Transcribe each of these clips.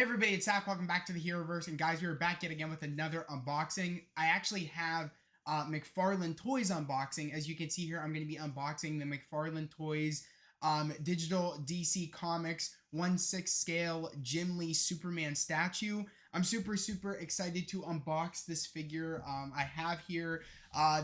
Hey everybody, it's Zach. Welcome back to the Heroverse, and guys, we are back yet again with another unboxing. I actually have McFarlane Toys unboxing. As you can see here, I'm going to be unboxing the McFarlane Toys digital DC Comics 1/6 scale Jim Lee Superman statue. I'm super excited to unbox this figure. I have here,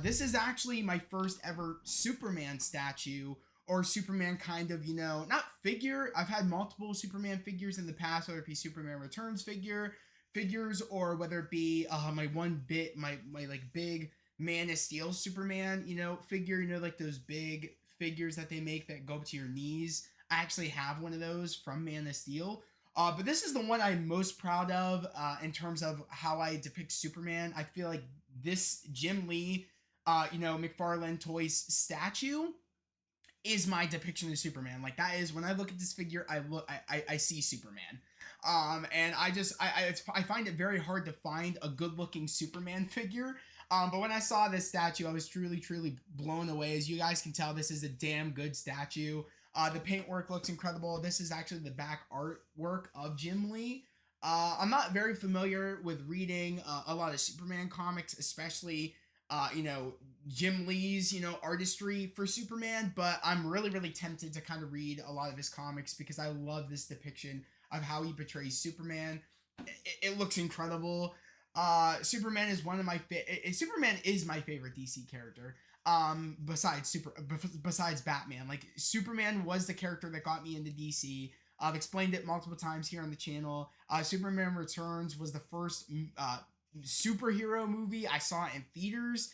this is actually my first ever Superman statue, or Superman kind of, not figure. I've had multiple Superman figures in the past, whether it be Superman Returns figures, or whether it be my like big Man of Steel Superman, figure, like those big figures that they make that go up to your knees. I actually have one of those from Man of Steel. But this is the one I'm most proud of in terms of how I depict Superman. I feel like this Jim Lee, McFarlane Toys statue is my depiction of Superman. Like, that is, when I look at this figure, I see Superman. And I find it very hard to find a good looking Superman figure. But when I saw this statue, I was truly blown away. As you guys can tell, this is a damn good statue. The paintwork looks incredible. This is actually the back artwork of Jim Lee. I'm not very familiar with reading a lot of Superman comics, especially Jim Lee's, artistry for Superman, but I'm really tempted to kind of read a lot of his comics because I love this depiction of how he portrays Superman. It looks incredible. Superman is Superman is my favorite DC character. Besides Batman. Like, Superman was the character that got me into DC. I've explained it multiple times here on the channel. Superman Returns was the first superhero movie I saw in theaters.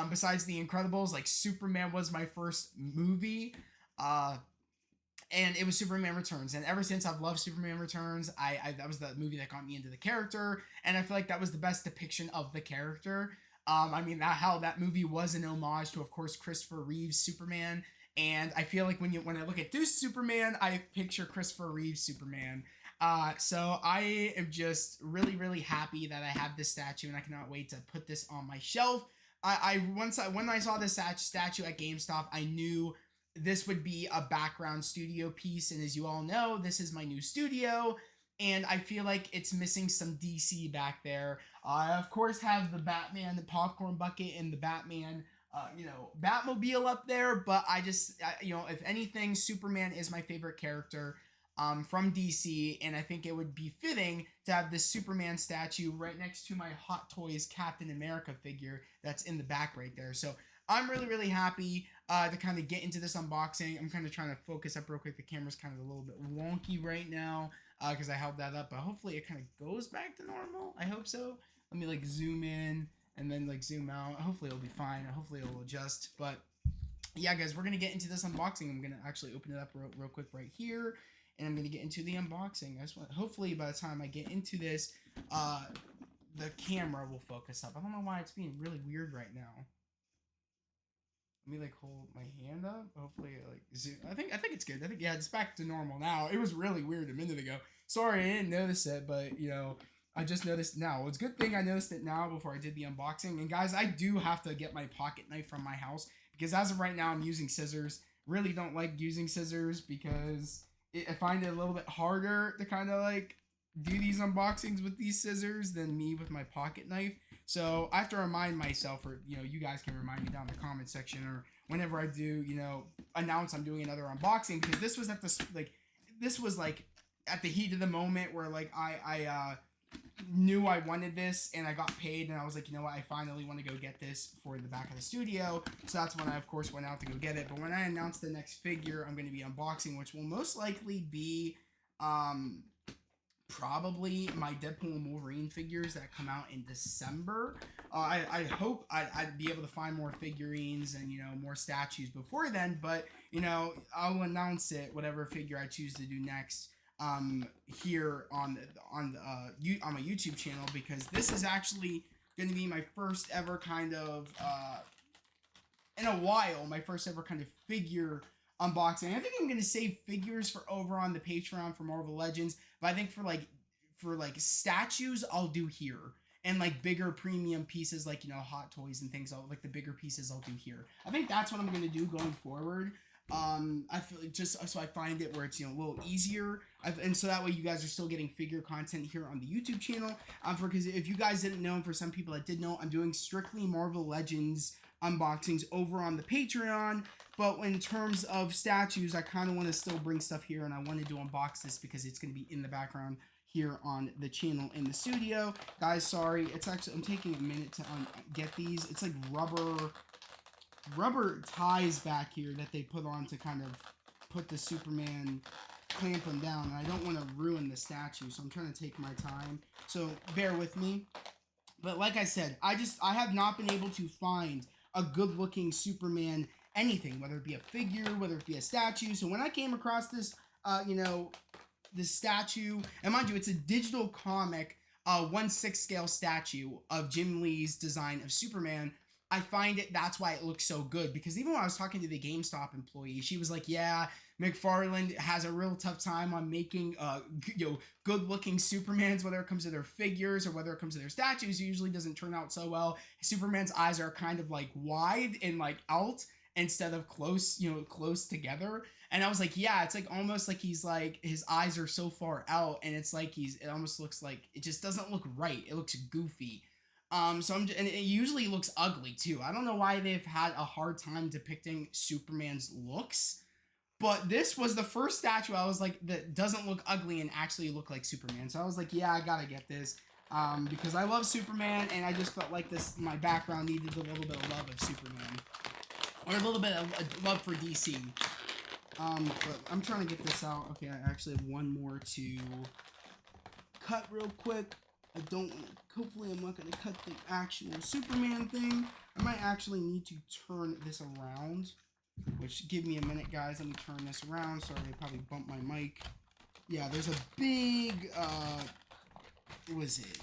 Besides The Incredibles, like, Superman was my first movie, and it was Superman Returns. And ever since, I've loved Superman Returns. That was the movie that got me into the character, and I feel like that was the best depiction of the character. That movie was an homage to, of course, Christopher Reeve's Superman. And I feel like when I look at this Superman, I picture Christopher Reeve's Superman. So I am just really happy that I have this statue, and I cannot wait to put this on my shelf. When I saw this statue at GameStop, I knew this would be a background studio piece, and as you all know, this is my new studio, and I feel like it's missing some DC back there. I of course have the Batman, the popcorn bucket, and the Batman, Batmobile up there, but if anything, Superman is my favorite character from DC, and I think it would be fitting to have this Superman statue right next to my Hot Toys Captain America figure that's in the back right there. So I'm really happy to kind of get into this unboxing. I'm kind of trying to focus up real quick. The camera's kind of a little bit wonky right now because I held that up, but hopefully it kind of goes back to normal. I hope so. Let me zoom in and then zoom out. Hopefully it'll be fine. Hopefully it'll adjust. But yeah, guys, we're gonna get into this unboxing. I'm gonna actually open it up real quick right here, and I'm gonna get into the unboxing. Hopefully by the time I get into this, the camera will focus up. I don't know why it's being really weird right now. Let me hold my hand up. Hopefully zoom. I think it's good. It's back to normal now. It was really weird a minute ago. Sorry, I didn't notice it, but I just noticed now. It's a good thing I noticed it now before I did the unboxing. And guys, I do have to get my pocket knife from my house because as of right now, I'm using scissors. Really don't like using scissors because I find it a little bit harder to kind of do these unboxings with these scissors than me with my pocket knife. So I have to remind myself, or you guys can remind me down in the comment section, or whenever I do, announce I'm doing another unboxing, because this was at the heat of the moment where I knew I wanted this and I got paid, and I was like, you know what, I finally want to go get this for the back of the studio. So that's when I of course went out to go get it. But when I announced the next figure I'm going to be unboxing, which will most likely be probably my Deadpool and Wolverine figures that come out in December. I hope I'd be able to find more figurines and more statues before then, but I'll announce it, whatever figure I choose to do next, here on my YouTube channel, because this is actually going to be my first ever kind of in a while, my first ever kind of figure unboxing. I think I'm going to save figures for over on the Patreon for Marvel Legends, but I think for statues I'll do here, and bigger premium pieces Hot Toys and things, the bigger pieces I'll do here. I think that's what I'm going to do going forward. I feel like just so I find it where it's a little easier, and so that way you guys are still getting figure content here on the YouTube channel. Because if you guys didn't know, and for some people that did know, I'm doing strictly Marvel Legends unboxings over on the Patreon. But in terms of statues, I kind of want to still bring stuff here, and I wanted to unbox this because it's going to be in the background here on the channel in the studio. Guys, sorry, it's actually, I'm taking a minute to get these. It's like rubber ties back here that they put on to kind of put the Superman, clamp them down, and I don't want to ruin the statue, so I'm trying to take my time, so bear with me. But like I said, I have not been able to find a good looking Superman anything, whether it be a figure, whether it be a statue. So when I came across this this statue, and mind you, it's a digital comic 1/6 scale statue of Jim Lee's design of Superman. I find that's why it looks so good, because even when I was talking to the GameStop employee, she was like, yeah, McFarlane has a real tough time on making good looking Supermans, whether it comes to their figures or whether it comes to their statues. It usually doesn't turn out so well. Superman's eyes are kind of like wide and like out instead of close together. And I was like, yeah, it's like almost like he's like, his eyes are so far out, and it's like it almost looks like, it just doesn't look right. It looks goofy. And it usually looks ugly too. I don't know why they've had a hard time depicting Superman's looks, but this was the first statue I was like, that doesn't look ugly and actually look like Superman. So I was like, yeah, I gotta get this, because I love Superman, and I just felt like my background needed a little bit of love of Superman, or a little bit of love for DC. But I'm trying to get this out. Okay, I actually have one more to cut real quick. Hopefully I'm not going to cut the actual Superman thing. I might actually need to turn this around, which, give me a minute, guys. Let me turn this around. Sorry, I probably bumped my mic. Yeah, there's a big, what was it?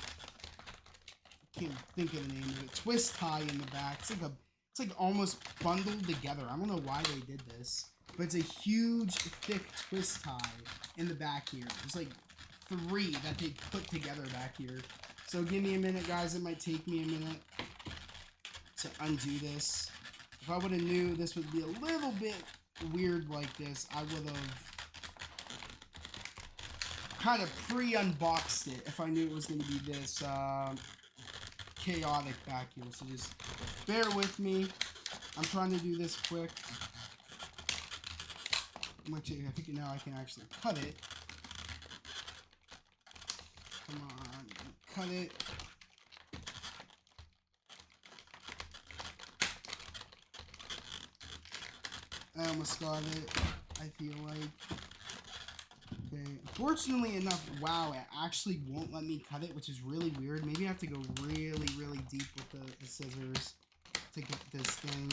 I can't think of the name of it. Twist tie in the back. It's like almost bundled together. I don't know why they did this, but it's a huge, thick twist tie in the back here. It's like 3 that they put together back here. So give me a minute, guys. It might take me a minute to undo this. If I would have knew this would be a little bit weird like this, I would have kind of pre-unboxed it if I knew it was going to be this chaotic back here. So just bear with me. I'm trying to do this quick. I think now I can actually cut it. Come on, cut it. I almost got it, I feel like. Okay, fortunately enough, wow, it actually won't let me cut it, which is really weird. Maybe I have to go really, really deep with the scissors to get this thing.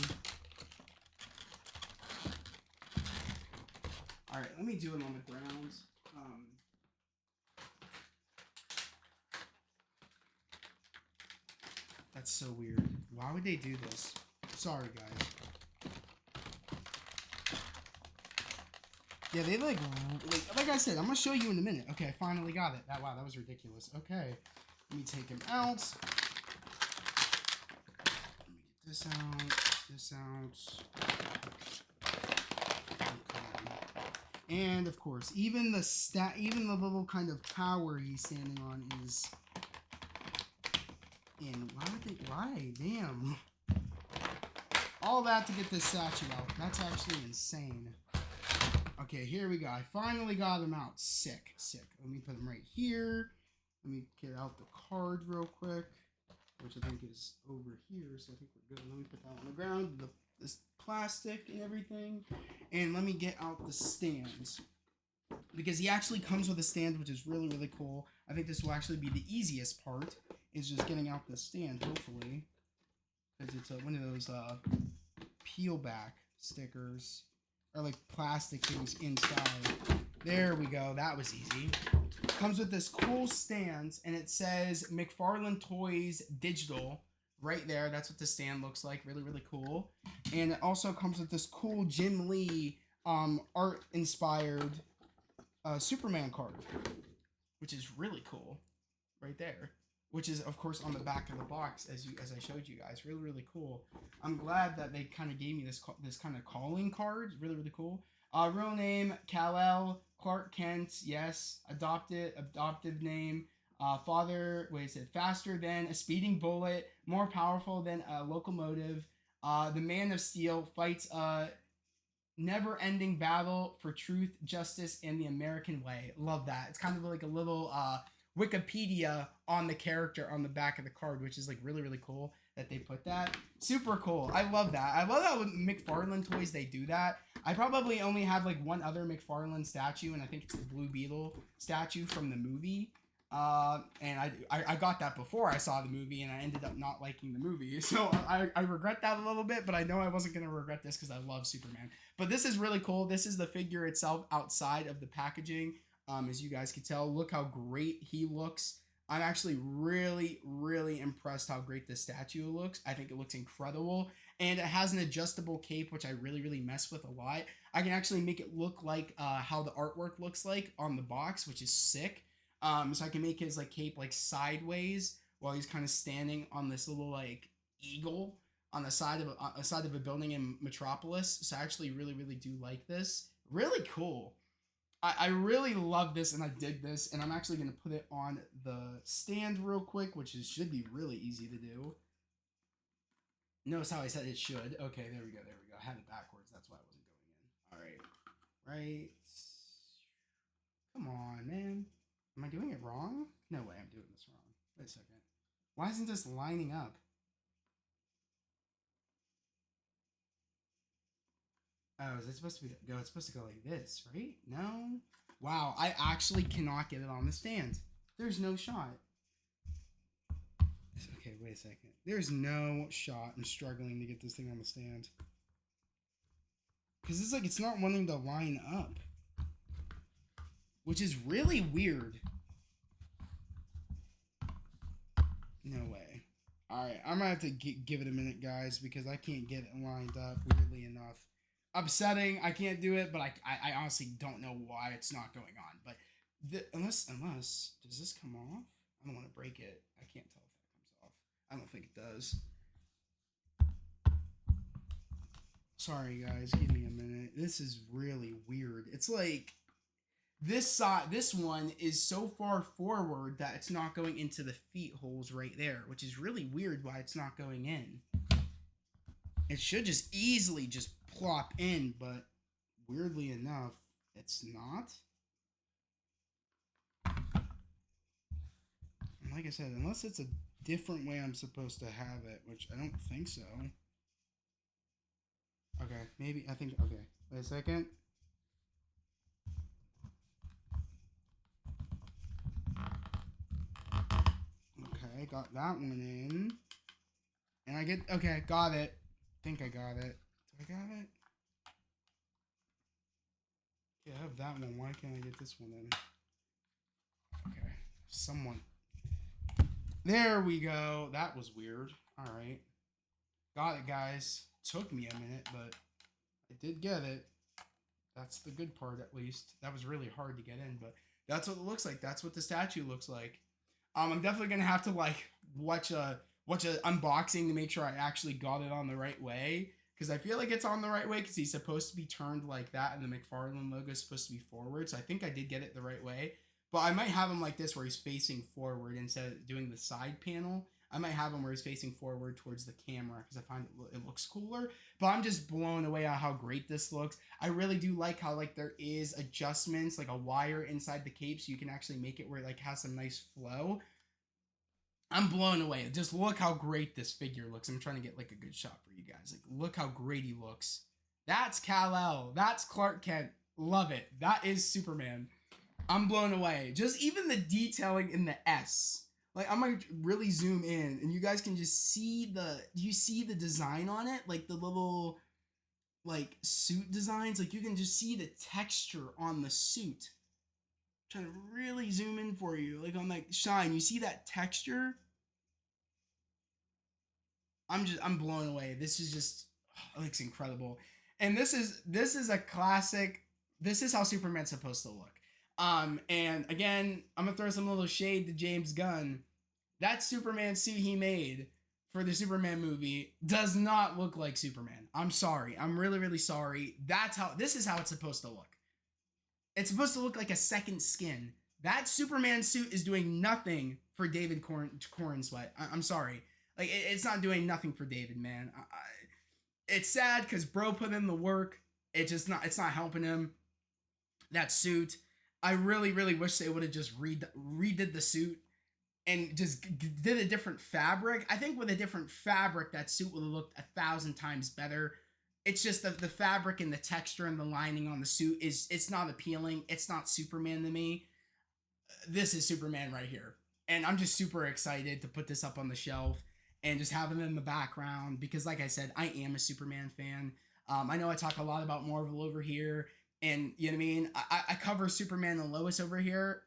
Alright, let me do it on the ground. That's so weird. Why would they do this? Sorry, guys. Yeah, they like I said, I'm gonna show you in a minute. Okay, I finally got it. Wow, that was ridiculous. Okay, let me take him out. Let me get this out. Okay. And of course, even the little kind of tower he's standing on is. And why? Damn. All that to get this statue out. That's actually insane. Okay, here we go. I finally got him out. Sick. Let me put him right here. Let me get out the card real quick, which I think is over here, so I think we're good. Let me put that on the ground, this plastic and everything. And let me get out the stands, because he actually comes with a stand, which is really, really cool. I think this will actually be the easiest part, is just getting out the stand, hopefully, because it's one of those peel back stickers, or like plastic things inside. There we go. That was easy. Comes with this cool stand, and it says McFarlane Toys Digital right there. That's what the stand looks like. Really, really cool. And it also comes with this cool Jim Lee art inspired Superman card, which is really cool right there. which is of course on the back of the box as I showed you guys. Really really cool. I'm glad that they kind of gave me this kind of calling card. Really really cool. Real name Kal-El Clark Kent. Yes. Adoptive name. Father. Wait, is it faster than a speeding bullet, more powerful than a locomotive. The Man of Steel fights a never-ending battle for truth, justice, and the American way. Love that. It's kind of like a little Wikipedia on the character on the back of the card, which is like really really cool that they put that. Super cool. I love that. I love how with McFarlane toys they do that. I probably only have like one other McFarlane statue, and I think it's the Blue Beetle statue from the movie. And I got that before I saw the movie, and I ended up not liking the movie. So I regret that a little bit, but I know I wasn't going to regret this because I love Superman. But this is really cool. This is the figure itself outside of the packaging. As you guys can tell, look how great he looks. I'm actually really, really impressed how great this statue looks. I think it looks incredible. And it has an adjustable cape, which I really, really mess with a lot. I can actually make it look like how the artwork looks like on the box, which is sick. So I can make his like cape like sideways while he's kind of standing on this little like eagle on the side of a building in Metropolis. So I actually really, really do like this. Really cool. I really love this and I dig this, and I'm actually going to put it on the stand real quick, which should be really easy to do. Notice how I said it should. Okay, there we go. I had it backwards. That's why I wasn't going in. All right. Right. Come on, man. Am I doing it wrong? No way I'm doing this wrong. Wait a second. Why isn't this lining up? Oh, is it supposed to go? It's supposed to go like this, right? No. Wow, I actually cannot get it on the stand. There's no shot. Okay, wait a second. There's no shot. I'm struggling to get this thing on the stand. Because it's like it's not wanting to line up. Which is really weird. No way. Alright, I'm going to have to give it a minute, guys, because I can't get it lined up, weirdly enough. Upsetting, I can't do it, but I honestly don't know why it's not going on. But unless, does this come off? I don't want to break it. I can't tell if that comes off. I don't think it does. Sorry, guys, give me a minute. This is really weird. It's like this one is so far forward that it's not going into the feet holes right there, which is really weird why it's not going in. It should just easily just plop in, but weirdly enough, it's not. And like I said, unless it's a different way I'm supposed to have it, which I don't think so. Okay, maybe, I think, okay. Wait a second. Okay, got that one in. And I get, okay, got it. I think I got it. Do I got it? Yeah, I have that one. Why can't I get this one in? Okay, someone. There we go. That was weird. All right. Got it, guys. Took me a minute, but I did get it. That's the good part, at least. That was really hard to get in, but that's what it looks like. That's what the statue looks like. I'm definitely gonna have to like watch a unboxing to make sure I actually got it on the right way, because I feel like it's on the right way because he's supposed to be turned like that, and the McFarlane logo is supposed to be forward. So I think I did get it the right way. But I might have him like this where he's facing forward instead of doing the side panel. I might have him where he's facing forward towards the camera because I find it looks cooler. But I'm just blown away at how great this looks. I really do like how like there is adjustments, like a wire inside the cape, so you can actually make it where it like has some nice flow. I'm blown away. Just look how great this figure looks. I'm trying to get like a good shot for you guys. Like, look how great he looks. That's Kal-El. That's Clark Kent. Love it. That is Superman. I'm blown away. Just even the detailing in the S. Like, I'm gonna really zoom in, and you guys can just see you see the design on it? Like, the little, like, suit designs. Like, you can just see the texture on the suit. I'm trying to really zoom in for you. Like, on, like, shine. You see that texture? I'm blown away. This is just, it looks incredible. And this is a classic. This is how Superman's supposed to look. And again, I'm gonna throw some little shade to James Gunn. that Superman suit he made for the Superman movie does not look like Superman. I'm sorry. I'm really, really sorry. This is how it's supposed to look. It's supposed to look like a second skin. That Superman suit is doing nothing for David Corn Sweat. I'm sorry. Like, it's not doing nothing for David, man. It's sad because bro put in the work. It's not helping him. That suit. I really, really wish they would have just redid the suit and just did a different fabric. I think with a different fabric, that suit would have looked 1,000 times better. It's just the fabric and the texture and the lining on the suit it's not appealing. It's not Superman to me. This is Superman right here. And I'm just super excited to put this up on the shelf and just have it in the background because, like I said, I am a Superman fan. I know I talk a lot about Marvel over here, and you know what I mean? I cover Superman and Lois over here.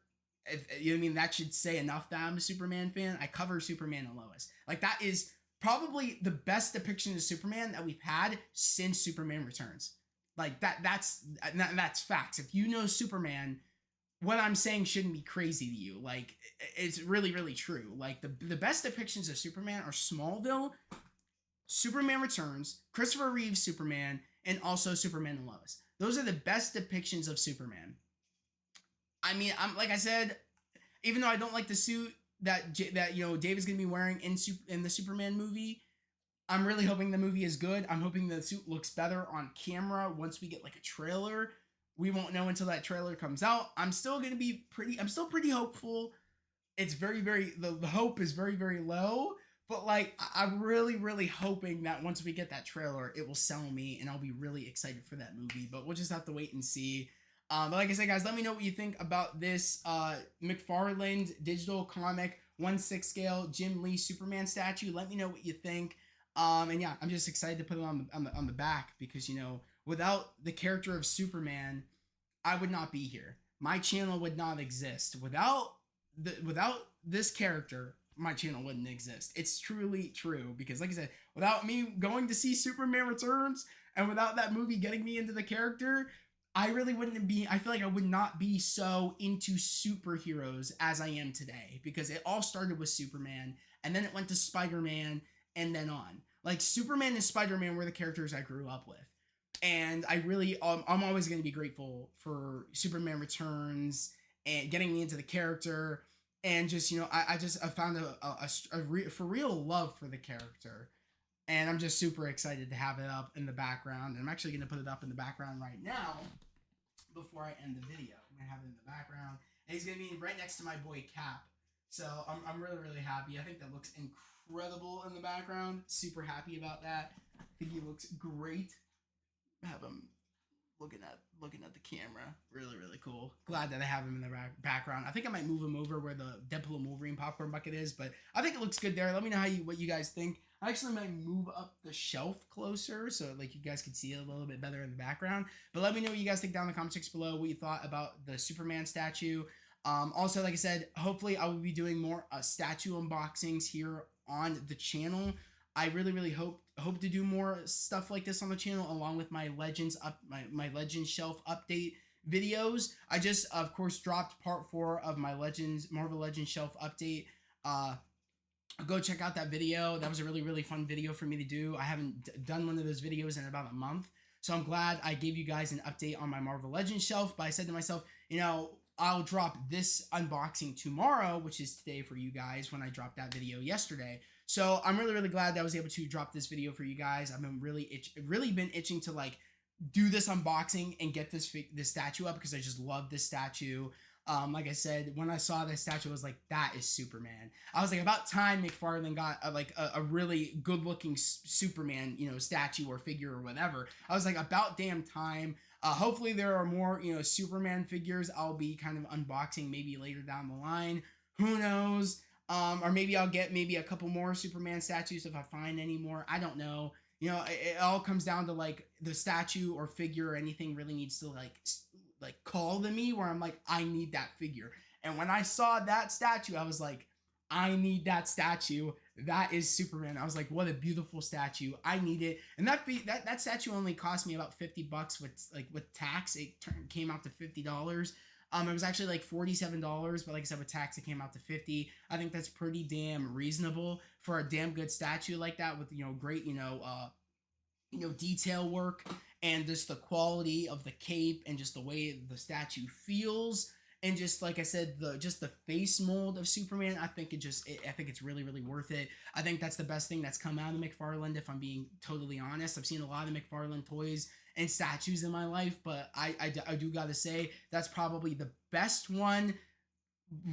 You know what I mean? That should say enough that I'm a Superman fan. I cover Superman and Lois. Like, that is probably the best depiction of Superman that we've had since Superman Returns. Like, that's facts. If you know Superman, what I'm saying shouldn't be crazy to you. Like, it's really, really true. Like, the best depictions of Superman are Smallville, Superman Returns, Christopher Reeve's Superman, and also Superman and Lois. Those are the best depictions of Superman. I mean, I'm like I said, even though I don't like the suit that David's gonna be wearing in the Superman movie, I'm really hoping the movie is good. I'm hoping the suit looks better on camera once we get like a trailer. We won't know until that trailer comes out. I'm still pretty hopeful. It's very, very, the hope is very, very low, but like, I'm really, really hoping that once we get that trailer, it will sell me and I'll be really excited for that movie, but we'll just have to wait and see. But like I said, guys, let me know what you think about this McFarlane digital comic 1/6 scale Jim Lee Superman statue. Let me know what you think. And yeah, I'm just excited to put it on the back because, without the character of Superman, I would not be here. My channel would not exist. Without this character, my channel wouldn't exist. It's truly true because, like I said, without me going to see Superman Returns and without that movie getting me into the character, I really wouldn't be, I feel like I would not be so into superheroes as I am today because it all started with Superman and then it went to Spider-Man and then on. Like, Superman and Spider-Man were the characters I grew up with. And I really, I'm always going to be grateful for Superman Returns and getting me into the character. And just, I found a for real love for the character. And I'm just super excited to have it up in the background. And I'm actually going to put it up in the background right now before I end the video. I'm going to have it in the background. And he's going to be right next to my boy Cap. So I'm really, really happy. I think that looks incredible in the background. Super happy about that. I think he looks great. Have him looking at the camera. Really, really cool. Glad that I have him in the background. I think I might move him over where the Deadpool and Wolverine popcorn bucket is, but I think it looks good there. Let me know what you guys think. I actually might move up the shelf closer so like you guys can see it a little bit better in the background. But let me know what you guys think down in the comment section below, what you thought about the Superman statue. Also, like I said, hopefully I will be doing more statue unboxings here on the channel. I really, really hope to do more stuff like this on the channel, along with my Legends my Legends shelf update videos. I just, of course, dropped part 4 of my Marvel Legends shelf update. Go check out that video. That was a really, really fun video for me to do. I haven't done one of those videos in about a month, so I'm glad I gave you guys an update on my Marvel Legends shelf. But I said to myself, I'll drop this unboxing tomorrow, which is today for you guys when I dropped that video yesterday. So I'm really, really glad that I was able to drop this video for you guys. I've been really been itching to like do this unboxing and get this statue up because I just love this statue. Like I said, when I saw this statue, I was like, that is Superman. I was like, about time McFarlane got a really good looking Superman, statue or figure or whatever. I was like, about damn time. Hopefully there are more, Superman figures I'll be kind of unboxing maybe later down the line. Who knows? Or maybe I'll get maybe a couple more Superman statues if I find any more. I don't know. It all comes down to like the statue or figure or anything really needs to like call to me where I'm like, I need that figure. And when I saw that statue, I was like, I need that statue. That is Superman. I was like, what a beautiful statue. I need it. And that statue only cost me about $50 with tax. It came out to $50. It was actually like $47, but like I said, with tax, it came out to 50. I think that's pretty damn reasonable for a damn good statue like that with great detail work and just the quality of the cape and just the way the statue feels and just like I said the face mold of Superman. I think it's really really worth it. I think that's the best thing that's come out of McFarlane, if I'm being totally honest. I've seen a lot of McFarlane toys and statues in my life, but I do gotta say that's probably the best one,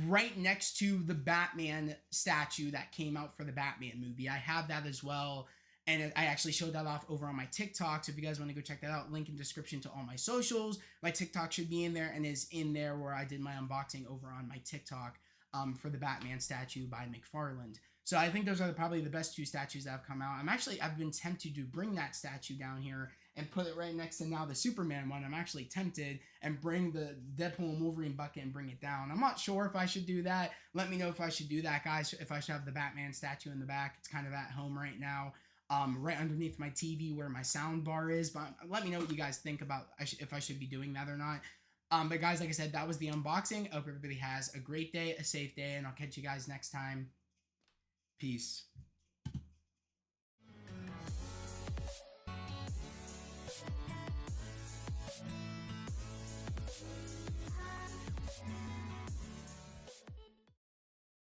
right next to the Batman statue that came out for the Batman movie. I have that as well. And I actually showed that off over on my TikTok. So if you guys want to go check that out, link in description to all my socials. My TikTok should be in there and is in there where I did my unboxing over on my TikTok for the Batman statue by McFarlane. So I think those are probably the best two statues that have come out. I've been tempted to bring that statue down here and put it right next to now the Superman one. I'm actually tempted and bring the Deadpool and Wolverine bucket and bring it down. I'm not sure if I should do that. Let me know if I should do that, guys. If I should have the Batman statue in the back. It's kind of at home right now. Right underneath my TV where my sound bar is. But let me know what you guys think about if I should be doing that or not. But guys, like I said, that was the unboxing. I hope everybody has a great day, a safe day, and I'll catch you guys next time. Peace.